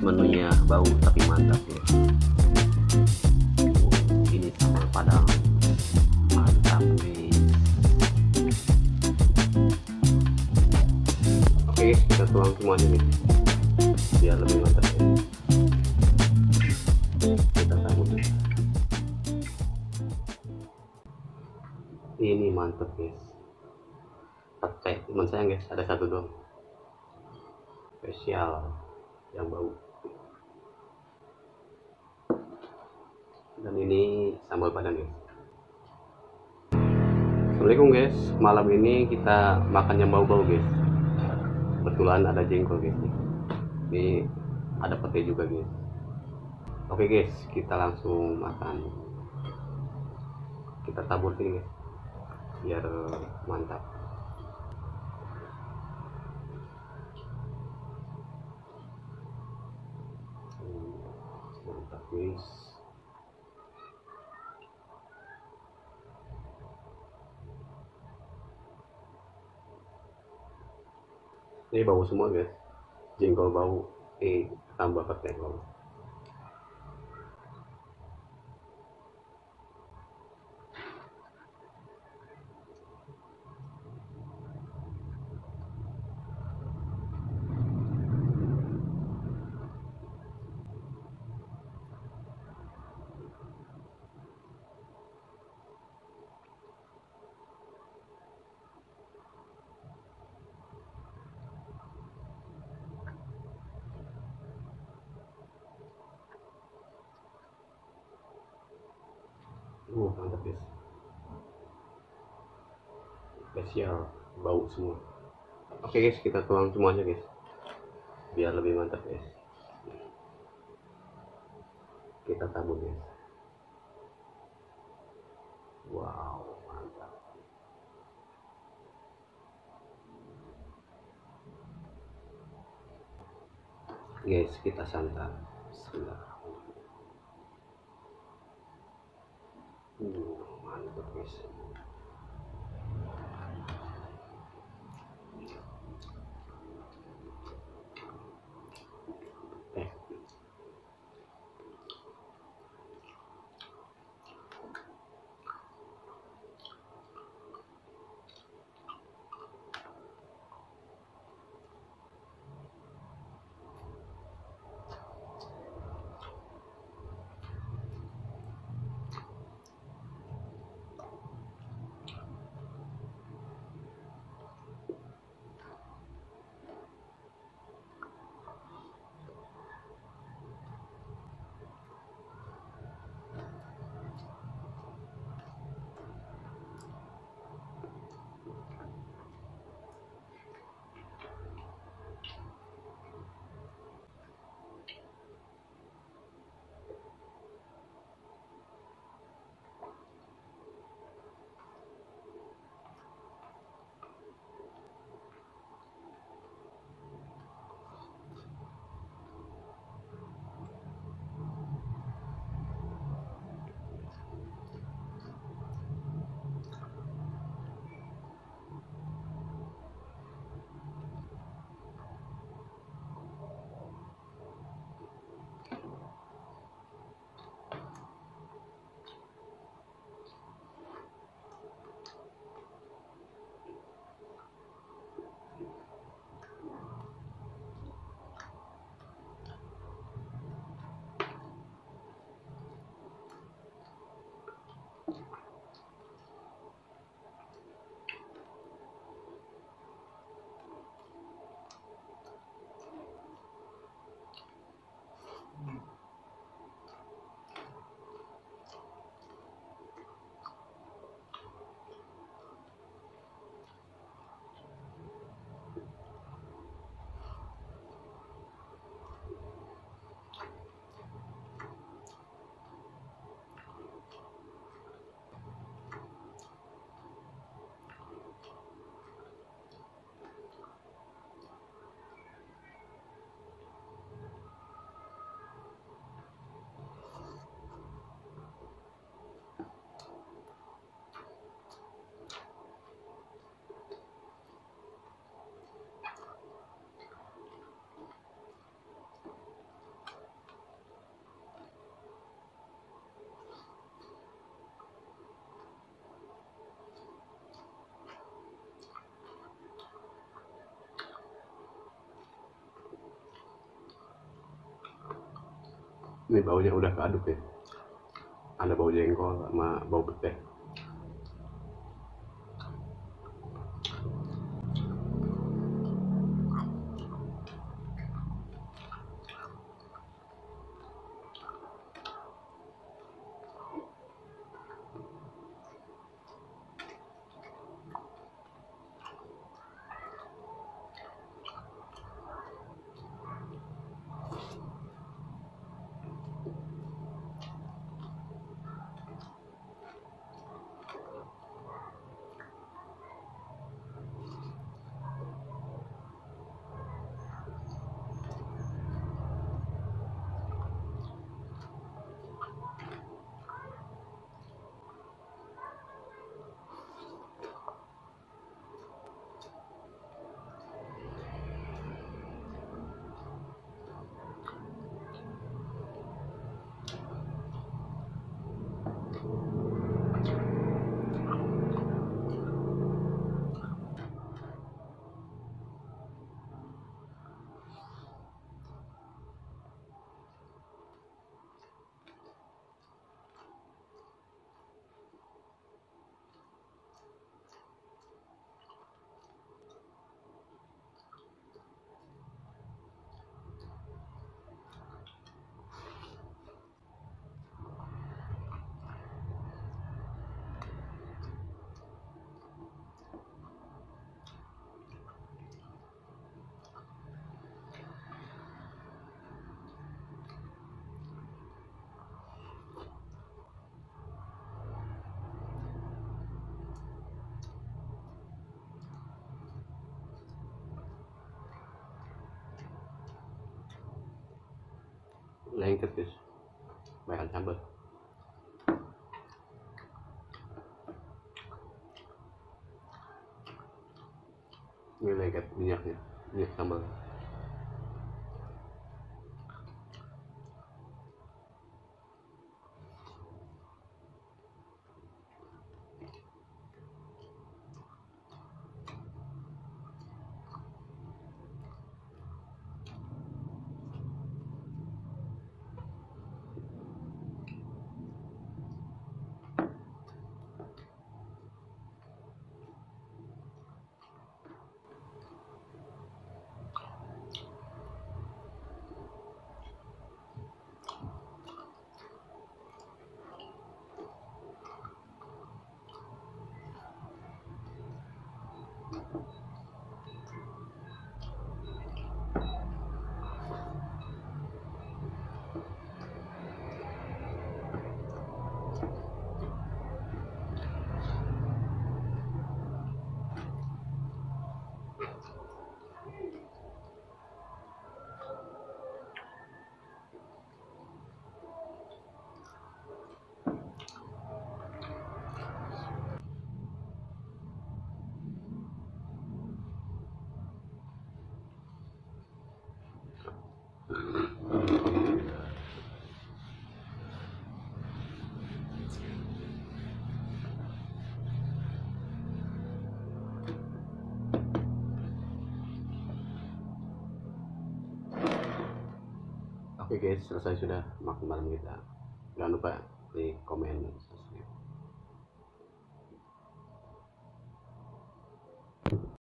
menunya bau tapi mantap ya. Ini sambal padang mantap nih. Oke guys, kita tuang semuanya nih biar lebih mantap ya. Kita tabur. Ini mantap guys, pakai teman saya guys, ada satu dong spesial yang bau. Dan ini sambal padang guys. Assalamualaikum guys, malam ini kita makan yang bau-bau guys. Kebetulan ada jengkol guys. Ini ada pete juga guys. Oke guys, kita langsung makan. Kita tabur sini guys biar mantap. Mantap guys. Ini bau semua guys, jengkol bau, tambah pete bau. Mantap guys, spesial bau semua. Oke guys, kita tuang semuanya guys biar lebih mantap guys. Kita tabur guys. Wow, mantap guys. Kita santap. Mantap guys. Ini baunya udah keaduk ya, ada bau jengkol sama bau pete. Lengket guys, banyak sambal. Ini lengket minyaknya, minyak sambal. Oke guys, selesai sudah makan malam kita. Jangan lupa di komen dan subscribe.